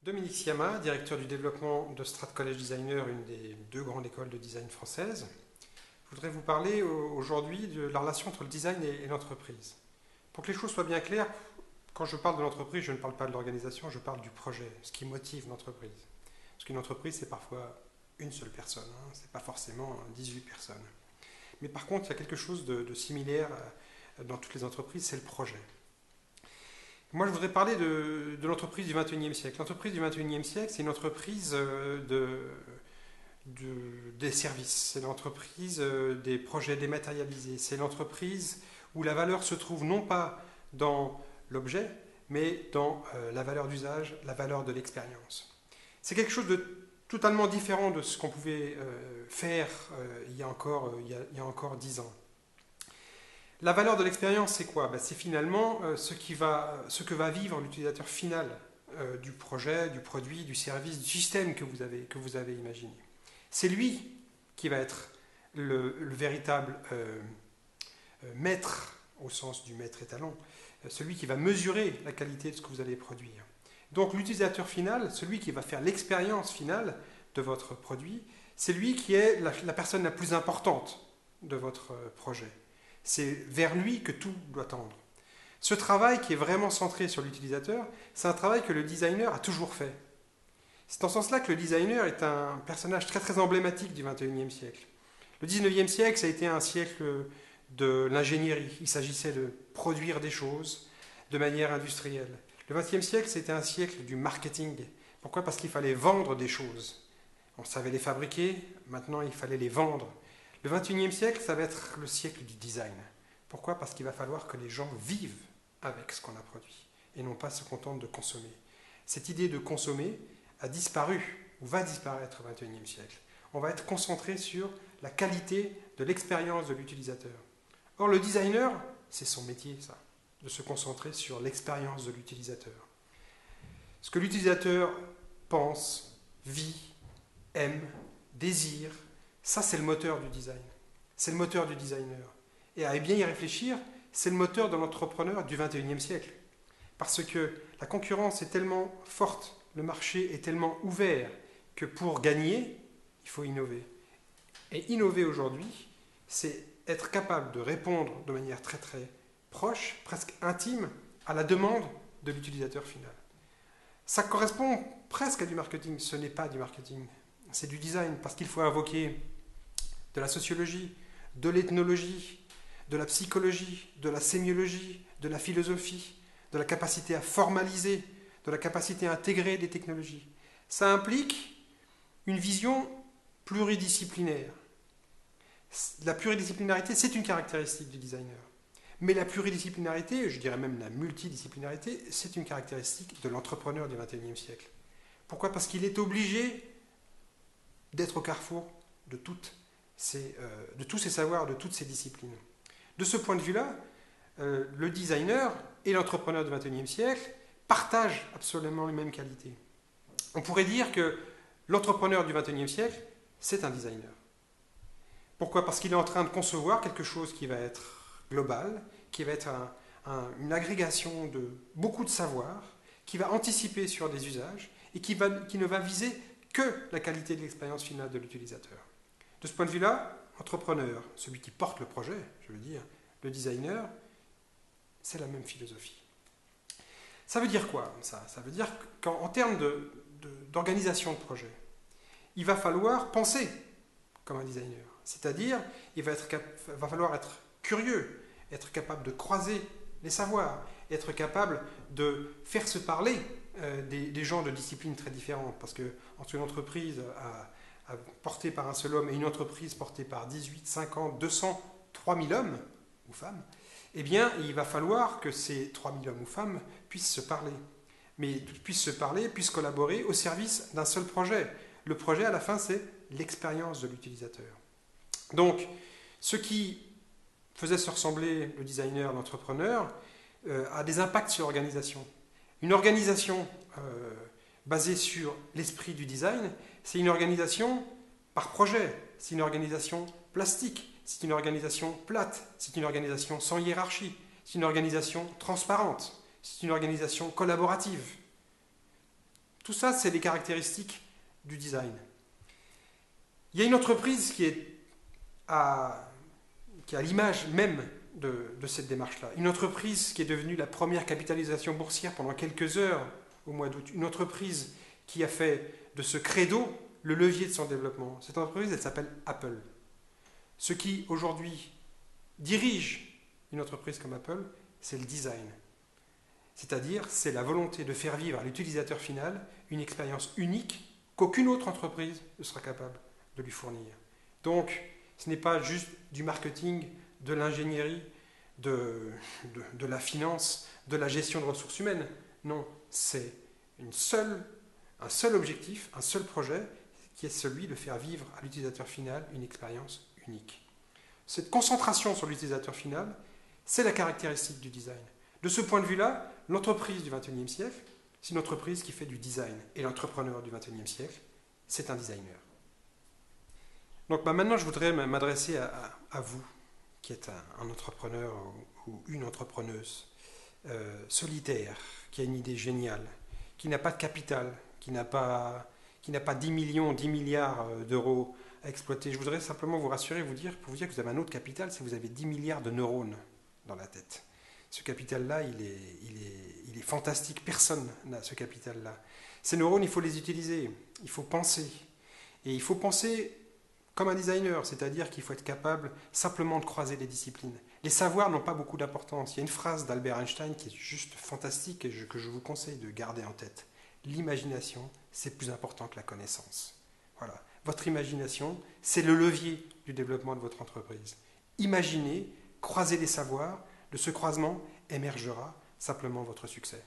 Dominique Siama, directeur du développement de Strat College Designer, une des deux grandes écoles de design françaises. Je voudrais vous parler aujourd'hui de la relation entre le design et l'entreprise. Pour que les choses soient bien claires, quand je parle de l'entreprise, je ne parle pas de l'organisation, je parle du projet, ce qui motive l'entreprise. Parce qu'une entreprise, c'est parfois une seule personne, ce n'est pas forcément 18 personnes. Mais par contre, il y a quelque chose de similaire dans toutes les entreprises, c'est le projet. Moi, je voudrais parler de l'entreprise du XXIe siècle. L'entreprise du XXIe siècle, c'est une entreprise des services, c'est l'entreprise des projets dématérialisés, c'est l'entreprise où la valeur se trouve non pas dans l'objet, mais dans la valeur d'usage, la valeur de l'expérience. C'est quelque chose de totalement différent de ce qu'on pouvait faire il y a encore 10 ans. La valeur de l'expérience, c'est quoi? C'est finalement ce que va vivre l'utilisateur final du projet, du produit, du service, du système que vous avez imaginé. C'est lui qui va être le véritable maître, au sens du maître étalon, celui qui va mesurer la qualité de ce que vous allez produire. Donc l'utilisateur final, celui qui va faire l'expérience finale de votre produit, c'est lui qui est la personne la plus importante de votre projet. C'est vers lui que tout doit tendre. Ce travail qui est vraiment centré sur l'utilisateur, c'est un travail que le designer a toujours fait. C'est en ce sens-là que le designer est un personnage très très emblématique du XXIe siècle. Le XIXe siècle, ça a été un siècle de l'ingénierie. Il s'agissait de produire des choses de manière industrielle. Le XXe siècle, c'était un siècle du marketing. Pourquoi? Parce qu'il fallait vendre des choses. On savait les fabriquer, maintenant il fallait les vendre. Le XXIe siècle, ça va être le siècle du design. Pourquoi? Parce qu'il va falloir que les gens vivent avec ce qu'on a produit et non pas se contentent de consommer. Cette idée de consommer a disparu ou va disparaître au XXIe siècle. On va être concentré sur la qualité de l'expérience de l'utilisateur. Or, le designer, c'est son métier, ça, de se concentrer sur l'expérience de l'utilisateur. Ce que l'utilisateur pense, vit, aime, désire, ça, c'est le moteur du design. C'est le moteur du designer. Et à bien y réfléchir, c'est le moteur de l'entrepreneur du XXIe siècle. Parce que la concurrence est tellement forte, le marché est tellement ouvert, que pour gagner, il faut innover. Et innover aujourd'hui, c'est être capable de répondre de manière très très proche, presque intime, à la demande de l'utilisateur final. Ça correspond presque à du marketing. Ce n'est pas du marketing, c'est du design, parce qu'il faut invoquer de la sociologie, de l'ethnologie, de la psychologie, de la sémiologie, de la philosophie, de la capacité à formaliser, de la capacité à intégrer des technologies. Ça implique une vision pluridisciplinaire. La pluridisciplinarité, c'est une caractéristique du designer. Mais la pluridisciplinarité, je dirais même la multidisciplinarité, c'est une caractéristique de l'entrepreneur du XXIe siècle. Pourquoi? Parce qu'il est obligé d'être au carrefour de tous ces savoirs, de toutes ces disciplines. De ce point de vue-là, le designer et l'entrepreneur du XXIe siècle partagent absolument les mêmes qualités. On pourrait dire que l'entrepreneur du XXIe siècle, c'est un designer. Pourquoi? Parce qu'il est en train de concevoir quelque chose qui va être global, qui va être une agrégation de beaucoup de savoirs, qui va anticiper sur des usages et qui ne va viser que la qualité de l'expérience finale de l'utilisateur. De ce point de vue-là, entrepreneur, celui qui porte le projet, je veux dire, le designer, c'est la même philosophie. Ça veut dire quoi, ça? Ça veut dire qu'en termes d'organisation de projet, il va falloir penser comme un designer. C'est-à-dire, il va falloir être curieux, être capable de croiser les savoirs, être capable de faire se parler des gens de disciplines très différentes. Parce qu'entre une entreprise portée par un seul homme et une entreprise portée par 18, 50, 200, 3000 hommes ou femmes, eh bien, il va falloir que ces 3000 hommes ou femmes puissent se parler. Mais puissent se parler, puissent collaborer au service d'un seul projet. Le projet, à la fin, c'est l'expérience de l'utilisateur. Donc, ce qui faisait se ressembler le designer, l'entrepreneur, a des impacts sur l'organisation. Une organisation basée sur l'esprit du design, c'est une organisation par projet, c'est une organisation plastique, c'est une organisation plate, c'est une organisation sans hiérarchie, c'est une organisation transparente, c'est une organisation collaborative. Tout ça, c'est les caractéristiques du design. Il y a une entreprise qui est à l'image même de cette démarche-là. Une entreprise qui est devenue la première capitalisation boursière pendant quelques heures au mois d'août. Une entreprise qui a fait de ce credo le levier de son développement. Cette entreprise, elle s'appelle Apple. Ce qui, aujourd'hui, dirige une entreprise comme Apple, c'est le design. C'est-à-dire, c'est la volonté de faire vivre à l'utilisateur final une expérience unique qu'aucune autre entreprise ne sera capable de lui fournir. Donc, ce n'est pas juste du marketing, de l'ingénierie, de la finance, de la gestion de ressources humaines. Non, c'est un seul objectif, un seul projet, qui est celui de faire vivre à l'utilisateur final une expérience unique. Cette concentration sur l'utilisateur final, c'est la caractéristique du design. De ce point de vue-là, l'entreprise du XXIe siècle, c'est une entreprise qui fait du design. Et l'entrepreneur du XXIe siècle, c'est un designer. Donc maintenant, je voudrais m'adresser à vous, qui êtes un entrepreneur ou une entrepreneuse solitaire, qui a une idée géniale, qui n'a pas de capital, qui n'a pas 10 millions, 10 milliards d'euros à exploiter. Je voudrais simplement vous rassurer, pour vous dire que vous avez un autre capital, c'est que vous avez 10 milliards de neurones dans la tête. Ce capital-là, il est fantastique. Personne n'a ce capital-là. Ces neurones, il faut les utiliser. Il faut penser. Et il faut penser comme un designer, c'est-à-dire qu'il faut être capable simplement de croiser les disciplines. Les savoirs n'ont pas beaucoup d'importance. Il y a une phrase d'Albert Einstein qui est juste fantastique et que je vous conseille de garder en tête. L'imagination, c'est plus important que la connaissance. Voilà. Votre imagination, c'est le levier du développement de votre entreprise. Imaginez, croisez les savoirs. De ce croisement émergera simplement votre succès.